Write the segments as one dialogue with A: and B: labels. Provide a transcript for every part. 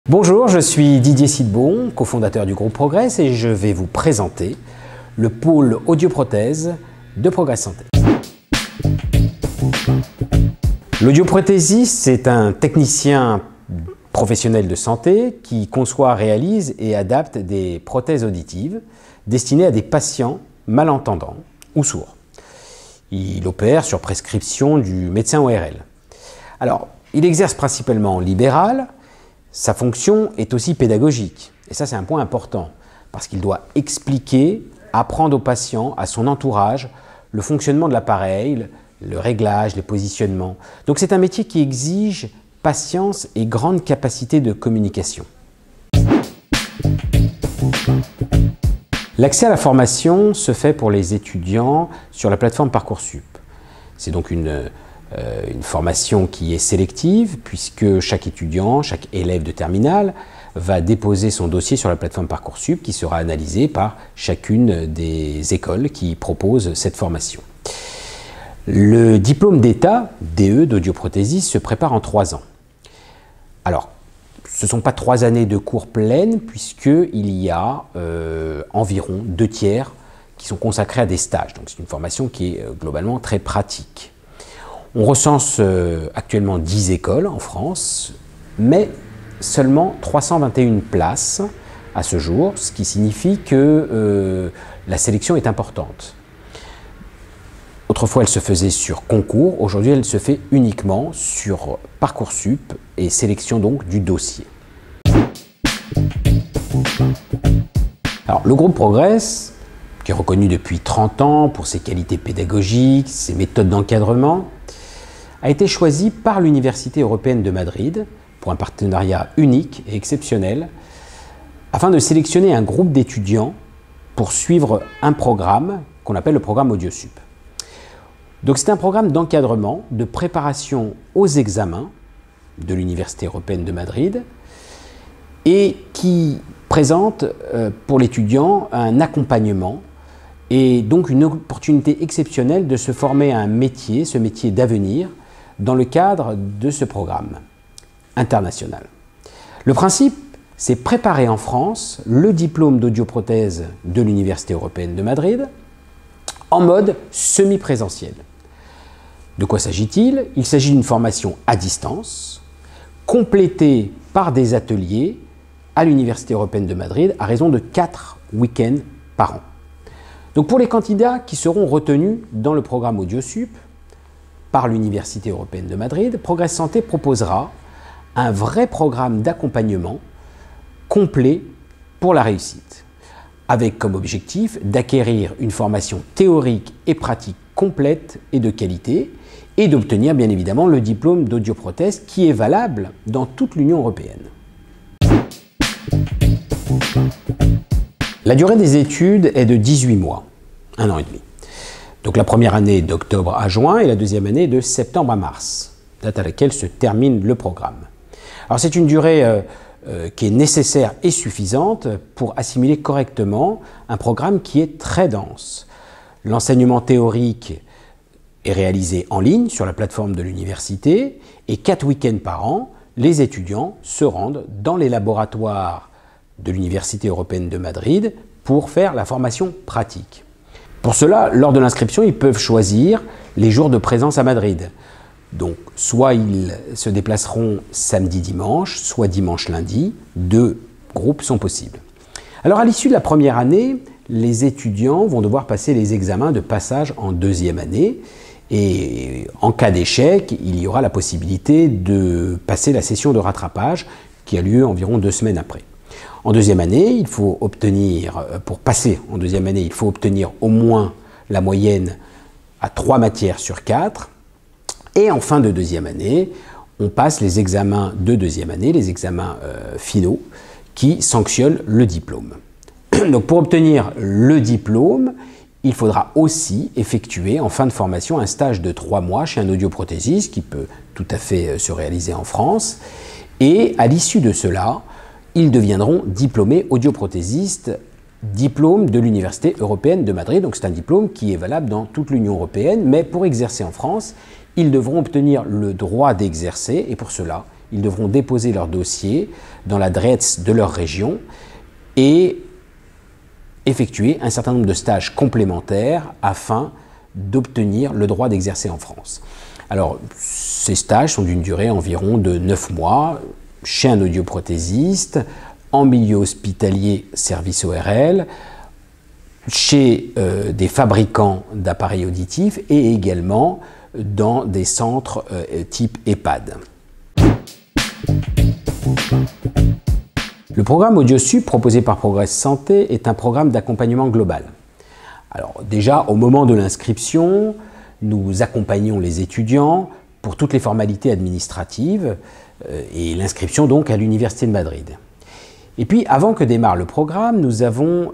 A: Bonjour, je suis Didier Sidbon, cofondateur du groupe Progress et je vais vous présenter le pôle audioprothèse de Progress Santé. L'audioprothésiste, c'est un technicien professionnel de santé qui conçoit, réalise et adapte des prothèses auditives destinées à des patients malentendants ou sourds. Il opère sur prescription du médecin ORL. Alors, il exerce principalement en libéral. Sa fonction est aussi pédagogique, et ça c'est un point important, parce qu'il doit expliquer, apprendre au patient, à son entourage, le fonctionnement de l'appareil, le réglage, les positionnements. Donc c'est un métier qui exige patience et grande capacité de communication. L'accès à la formation se fait pour les étudiants sur la plateforme Parcoursup. C'est donc une formation qui est sélective puisque chaque étudiant, chaque élève de terminale va déposer son dossier sur la plateforme Parcoursup qui sera analysé par chacune des écoles qui proposent cette formation. Le diplôme d'État, DE d'audioprothésiste, se prépare en 3 ans. Alors, ce ne sont pas 3 années de cours pleines puisqu'il y a environ 2/3 qui sont consacrés à des stages. Donc c'est une formation qui est globalement très pratique. On recense actuellement 10 écoles en France, mais seulement 321 places à ce jour, ce qui signifie que la sélection est importante. Autrefois, elle se faisait sur concours, aujourd'hui elle se fait uniquement sur Parcoursup et sélection donc du dossier. Alors, le groupe Progress, qui est reconnu depuis 30 ans pour ses qualités pédagogiques, ses méthodes d'encadrement, a été choisi par l'Université européenne de Madrid pour un partenariat unique et exceptionnel afin de sélectionner un groupe d'étudiants pour suivre un programme qu'on appelle le programme AudioSup. Donc c'est un programme d'encadrement, de préparation aux examens de l'Université européenne de Madrid et qui présente pour l'étudiant un accompagnement et donc une opportunité exceptionnelle de se former à un métier, ce métier d'avenir, dans le cadre de ce programme international. Le principe, c'est préparer en France le diplôme d'audioprothèse de l'Université européenne de Madrid en mode semi-présentiel. De quoi s'agit-il? Il s'agit d'une formation à distance, complétée par des ateliers à l'Université européenne de Madrid à raison de 4 week-ends par an. Donc pour les candidats qui seront retenus dans le programme AudioSup, par l'Université européenne de Madrid, Progress Santé proposera un vrai programme d'accompagnement complet pour la réussite, avec comme objectif d'acquérir une formation théorique et pratique complète et de qualité, et d'obtenir bien évidemment le diplôme d'audioprothèse qui est valable dans toute l'Union européenne. La durée des études est de 18 mois, 1 an et demi. Donc la première année d'octobre à juin et la deuxième année de septembre à mars, date à laquelle se termine le programme. Alors c'est une durée qui est nécessaire et suffisante pour assimiler correctement un programme qui est très dense. L'enseignement théorique est réalisé en ligne sur la plateforme de l'université et 4 week-ends par an, les étudiants se rendent dans les laboratoires de l'Université européenne de Madrid pour faire la formation pratique. Pour cela, lors de l'inscription, ils peuvent choisir les jours de présence à Madrid. Donc, soit ils se déplaceront samedi-dimanche, soit dimanche-lundi. 2 groupes sont possibles. Alors, à l'issue de la première année, les étudiants vont devoir passer les examens de passage en deuxième année. Et en cas d'échec, il y aura la possibilité de passer la session de rattrapage qui a lieu environ 2 semaines après. En deuxième année, il faut obtenir, pour passer en deuxième année, il faut obtenir au moins la moyenne à 3 matières sur 4. Et en fin de deuxième année, on passe les examens de deuxième année, les examens finaux, qui sanctionnent le diplôme. Donc pour obtenir le diplôme, il faudra aussi effectuer en fin de formation un stage de 3 mois chez un audioprothésiste qui peut tout à fait se réaliser en France. Et à l'issue de cela, ils deviendront diplômés audioprothésistes, diplôme de l'Université européenne de Madrid. Donc c'est un diplôme qui est valable dans toute l'Union européenne, mais pour exercer en France, ils devront obtenir le droit d'exercer et pour cela, ils devront déposer leur dossier dans la DREETS de leur région et effectuer un certain nombre de stages complémentaires afin d'obtenir le droit d'exercer en France. Alors, ces stages sont d'une durée environ de 9 mois chez un audioprothésiste, en milieu hospitalier, service ORL, chez des fabricants d'appareils auditifs et également dans des centres type EHPAD. Le programme AudioSup proposé par Progress Santé est un programme d'accompagnement global. Alors déjà, au moment de l'inscription, nous accompagnons les étudiants pour toutes les formalités administratives et l'inscription donc à l'Université de Madrid. Et puis, avant que démarre le programme, nous avons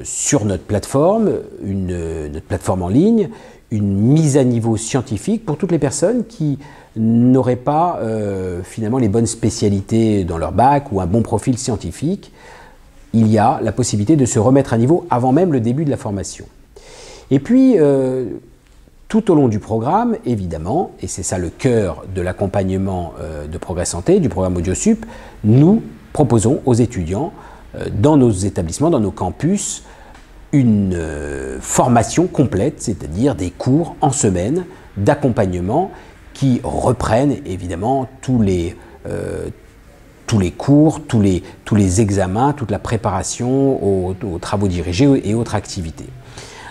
A: sur notre plateforme en ligne, une mise à niveau scientifique pour toutes les personnes qui n'auraient pas finalement les bonnes spécialités dans leur bac ou un bon profil scientifique. Il y a la possibilité de se remettre à niveau avant même le début de la formation. Et puis, tout au long du programme, évidemment, et c'est ça le cœur de l'accompagnement de Progress Santé, du programme AudioSup, nous proposons aux étudiants, dans nos établissements, dans nos campus, une formation complète, c'est-à-dire des cours en semaine d'accompagnement qui reprennent évidemment tous les cours, tous les examens, toute la préparation aux travaux dirigés et autres activités.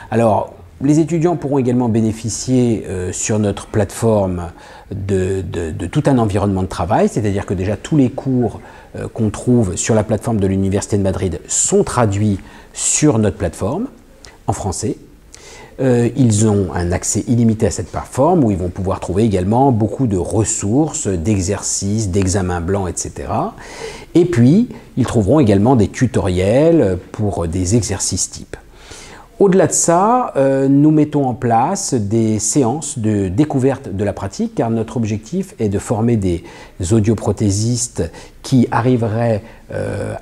A: Alors, les étudiants pourront également bénéficier sur notre plateforme de tout un environnement de travail, c'est-à-dire que déjà tous les cours qu'on trouve sur la plateforme de l'Université de Madrid sont traduits sur notre plateforme en français. Ils ont un accès illimité à cette plateforme où ils vont pouvoir trouver également beaucoup de ressources, d'exercices, d'examens blancs, etc. Et puis, ils trouveront également des tutoriels pour des exercices types. Au-delà de ça, nous mettons en place des séances de découverte de la pratique car notre objectif est de former des audioprothésistes qui arriveraient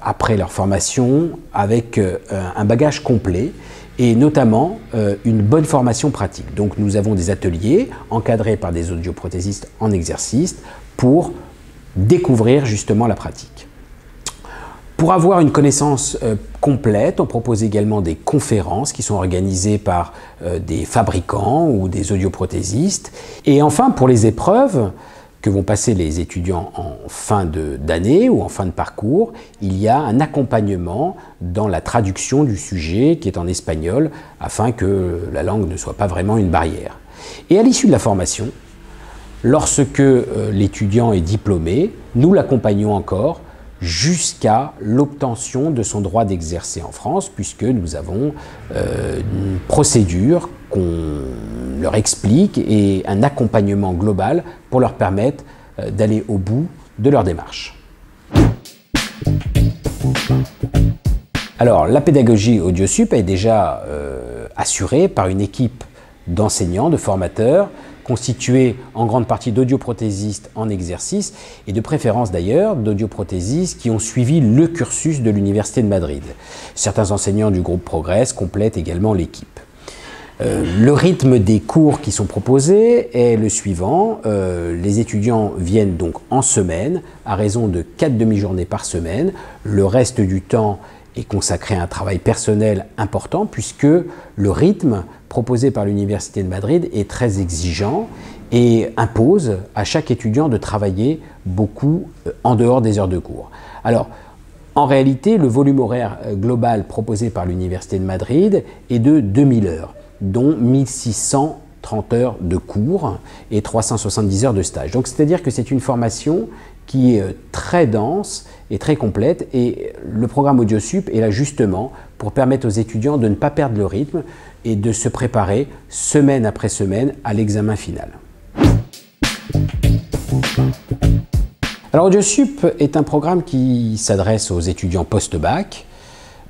A: après leur formation avec un bagage complet et notamment une bonne formation pratique. Donc nous avons des ateliers encadrés par des audioprothésistes en exercice pour découvrir justement la pratique. Pour avoir une connaissance complète, on propose également des conférences qui sont organisées par des fabricants ou des audioprothésistes. Et enfin, pour les épreuves que vont passer les étudiants en fin d'année ou en fin de parcours, il y a un accompagnement dans la traduction du sujet qui est en espagnol afin que la langue ne soit pas vraiment une barrière. Et à l'issue de la formation, lorsque l'étudiant est diplômé, nous l'accompagnons encore jusqu'à l'obtention de son droit d'exercer en France, puisque nous avons une procédure qu'on leur explique et un accompagnement global pour leur permettre d'aller au bout de leur démarche. Alors, la pédagogie AudioSup est déjà assurée par une équipe d'enseignants, de formateurs, constitué en grande partie d'audioprothésistes en exercice et de préférence d'ailleurs d'audioprothésistes qui ont suivi le cursus de l'Université de Madrid. Certains enseignants du groupe Progress complètent également l'équipe. Le rythme des cours qui sont proposés est le suivant. Les étudiants viennent donc en semaine à raison de 4 demi-journées par semaine. Le reste du temps est consacré à un travail personnel important puisque le rythme proposé par l'Université de Madrid est très exigeant et impose à chaque étudiant de travailler beaucoup en dehors des heures de cours. Alors, en réalité, le volume horaire global proposé par l'Université de Madrid est de 2000 heures, dont 1630 heures de cours et 370 heures de stage. Donc, c'est-à-dire que c'est une formation qui est très dense et très complète et le programme AudioSup est là justement pour permettre aux étudiants de ne pas perdre le rythme et de se préparer semaine après semaine à l'examen final. Alors AudioSup est un programme qui s'adresse aux étudiants post-bac,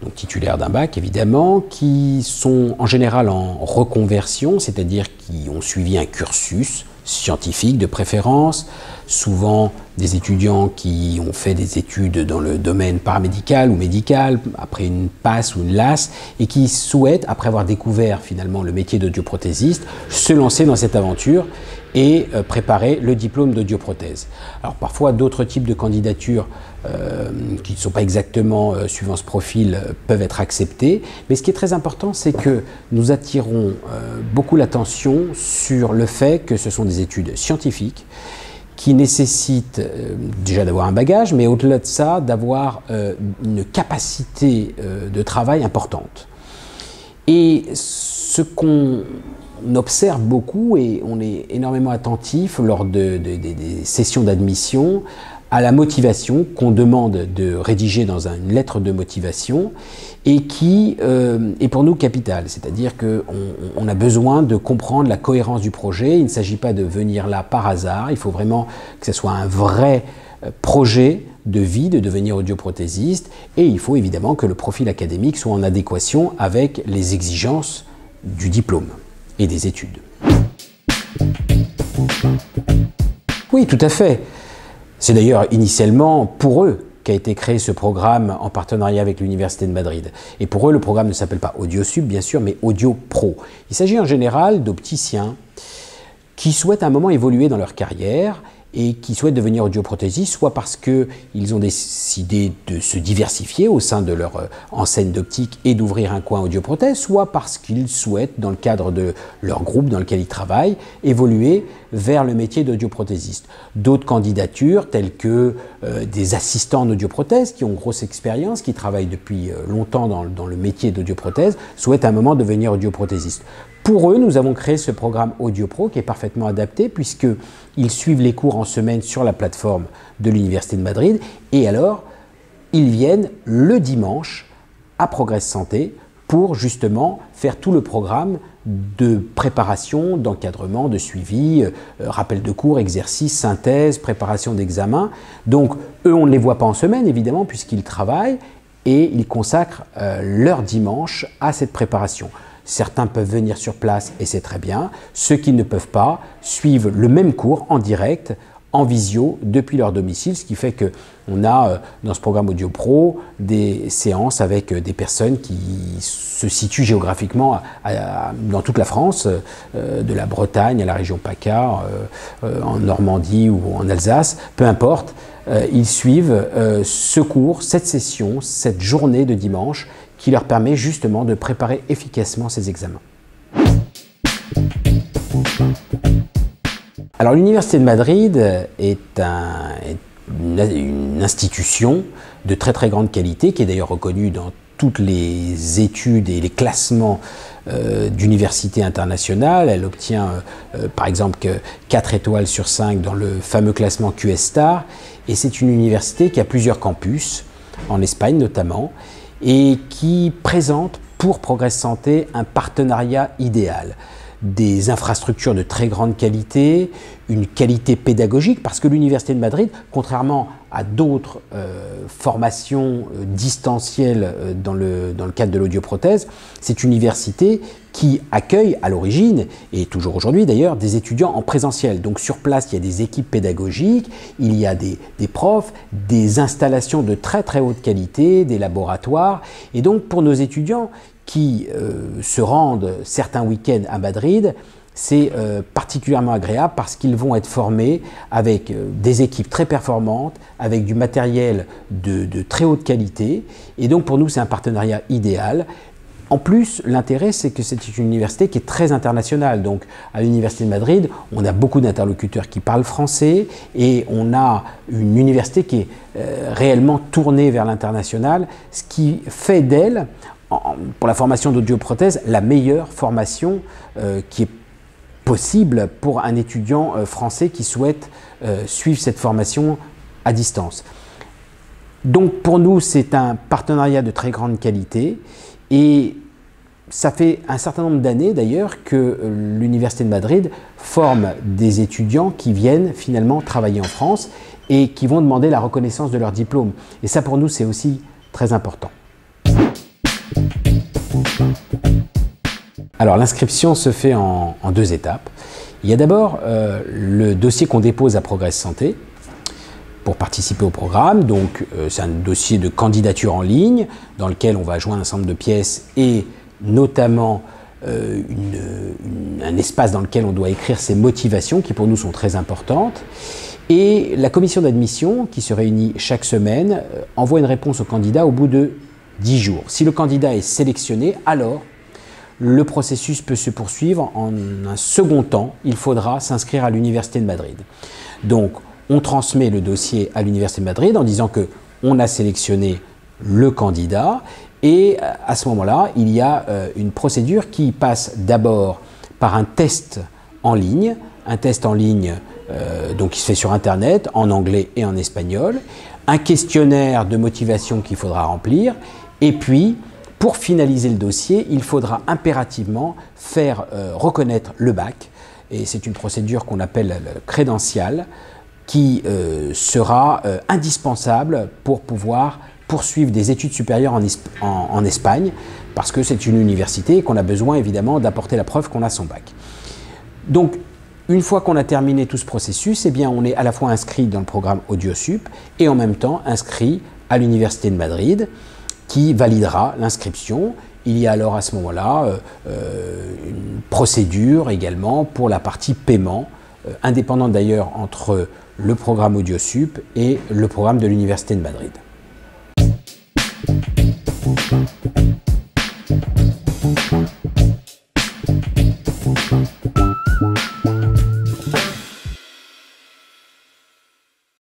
A: donc titulaires d'un bac évidemment, qui sont en général en reconversion, c'est-à-dire qui ont suivi un cursus scientifique de préférence, souvent des étudiants qui ont fait des études dans le domaine paramédical ou médical, après une PASS ou une LAS, et qui souhaitent, après avoir découvert finalement le métier d'audioprothésiste, se lancer dans cette aventure et préparer le diplôme d'audioprothèse. Alors parfois d'autres types de candidatures qui ne sont pas exactement suivant ce profil peuvent être acceptées, mais ce qui est très important, c'est que nous attirons beaucoup l'attention sur le fait que ce sont des études scientifiques qui nécessitent déjà d'avoir un bagage, mais au-delà de ça, d'avoir une capacité de travail importante. Et ce qu'on observe beaucoup, et on est énormément attentif lors des sessions d'admission, à la motivation qu'on demande de rédiger dans une lettre de motivation et qui est pour nous capitale. C'est-à-dire qu'on a besoin de comprendre la cohérence du projet. Il ne s'agit pas de venir là par hasard. Il faut vraiment que ce soit un vrai projet de vie, de devenir audioprothésiste. Et il faut évidemment que le profil académique soit en adéquation avec les exigences du diplôme et des études. Oui, tout à fait. C'est d'ailleurs initialement pour eux qu'a été créé ce programme en partenariat avec l'Université de Madrid. Et pour eux, le programme ne s'appelle pas AudioSup, bien sûr, mais AudioPro. Il s'agit en général d'opticiens qui souhaitent à un moment évoluer dans leur carrière et qui souhaitent devenir audioprothésistes, soit parce qu'ils ont décidé de se diversifier au sein de leur enseigne d'optique et d'ouvrir un coin audioprothèse, soit parce qu'ils souhaitent, dans le cadre de leur groupe dans lequel ils travaillent, évoluer vers le métier d'audioprothésiste. D'autres candidatures, telles que des assistants en audioprothèse, qui ont grosse expérience, qui travaillent depuis longtemps dans le métier d'audioprothèse, souhaitent à un moment devenir audioprothésiste. Pour eux, nous avons créé ce programme AudioPro qui est parfaitement adapté puisqu'ils suivent les cours en semaine sur la plateforme de l'Université de Madrid et alors ils viennent le dimanche à Progress Santé pour justement faire tout le programme de préparation, d'encadrement, de suivi, rappel de cours, exercices, synthèse, préparation d'examen. Donc eux, on ne les voit pas en semaine évidemment puisqu'ils travaillent et ils consacrent leur dimanche à cette préparation. Certains peuvent venir sur place et c'est très bien. Ceux qui ne peuvent pas suivent le même cours en direct, en visio, depuis leur domicile, ce qui fait qu'on a dans ce programme AudioPro des séances avec des personnes qui se situent géographiquement dans toute la France, de la Bretagne à la région PACA, en Normandie ou en Alsace, peu importe. Ils suivent ce cours, cette session, cette journée de dimanche qui leur permet justement de préparer efficacement ces examens. Alors l'Université de Madrid est une institution de très très grande qualité qui est d'ailleurs reconnue dans toutes les études et les classements d'universités internationales. Elle obtient par exemple 4 étoiles sur 5 dans le fameux classement QS-Star et c'est une université qui a plusieurs campus, en Espagne notamment, et qui présente pour Progress Santé un partenariat idéal. Des infrastructures de très grande qualité, une qualité pédagogique, parce que l'Université de Madrid, contrairement à d'autres formations distancielles dans le cadre de l'audioprothèse, c'est une université qui accueille à l'origine, et toujours aujourd'hui d'ailleurs, des étudiants en présentiel. Donc sur place, il y a des équipes pédagogiques, il y a des profs, des installations de très très haute qualité, des laboratoires, et donc pour nos étudiants qui se rendent certains week-ends à Madrid, c'est particulièrement agréable parce qu'ils vont être formés avec des équipes très performantes, avec du matériel de très haute qualité. Et donc pour nous, c'est un partenariat idéal. En plus, l'intérêt, c'est que c'est une université qui est très internationale. Donc à l'Université de Madrid, on a beaucoup d'interlocuteurs qui parlent français et on a une université qui est réellement tournée vers l'international, ce qui fait d'elle, pour la formation d'audioprothèse, la meilleure formation qui est possible pour un étudiant français qui souhaite suivre cette formation à distance. Donc pour nous, c'est un partenariat de très grande qualité et ça fait un certain nombre d'années d'ailleurs que l'Université de Madrid forme des étudiants qui viennent finalement travailler en France et qui vont demander la reconnaissance de leur diplôme. Et ça pour nous, c'est aussi très important. Alors l'inscription se fait en 2 étapes. Il y a d'abord le dossier qu'on dépose à Progress Santé. pour participer au programme. Donc c'est un dossier de candidature en ligne dans lequel on va joindre un ensemble de pièces et notamment un espace dans lequel on doit écrire ses motivations qui pour nous sont très importantes. Et la commission d'admission qui se réunit chaque semaine envoie une réponse au candidat au bout de 10 jours. Si le candidat est sélectionné, alors le processus peut se poursuivre en un second temps. Il faudra s'inscrire à l'Université de Madrid. Donc, on transmet le dossier à l'Université de Madrid en disant qu'on a sélectionné le candidat et à ce moment-là, il y a une procédure qui passe d'abord par un test en ligne, donc qui se fait sur Internet, en anglais et en espagnol, un questionnaire de motivation qu'il faudra remplir et puis, pour finaliser le dossier, il faudra impérativement faire reconnaître le bac et c'est une procédure qu'on appelle le crédential qui sera indispensable pour pouvoir poursuivre des études supérieures en Espagne parce que c'est une université et qu'on a besoin évidemment d'apporter la preuve qu'on a son bac. Donc, une fois qu'on a terminé tout ce processus, eh bien, on est à la fois inscrit dans le programme AudioSup et en même temps inscrit à l'Université de Madrid qui validera l'inscription. Il y a alors à ce moment-là une procédure également pour la partie paiement, indépendante d'ailleurs entre le programme AudioSup et le programme de l'Université de Madrid.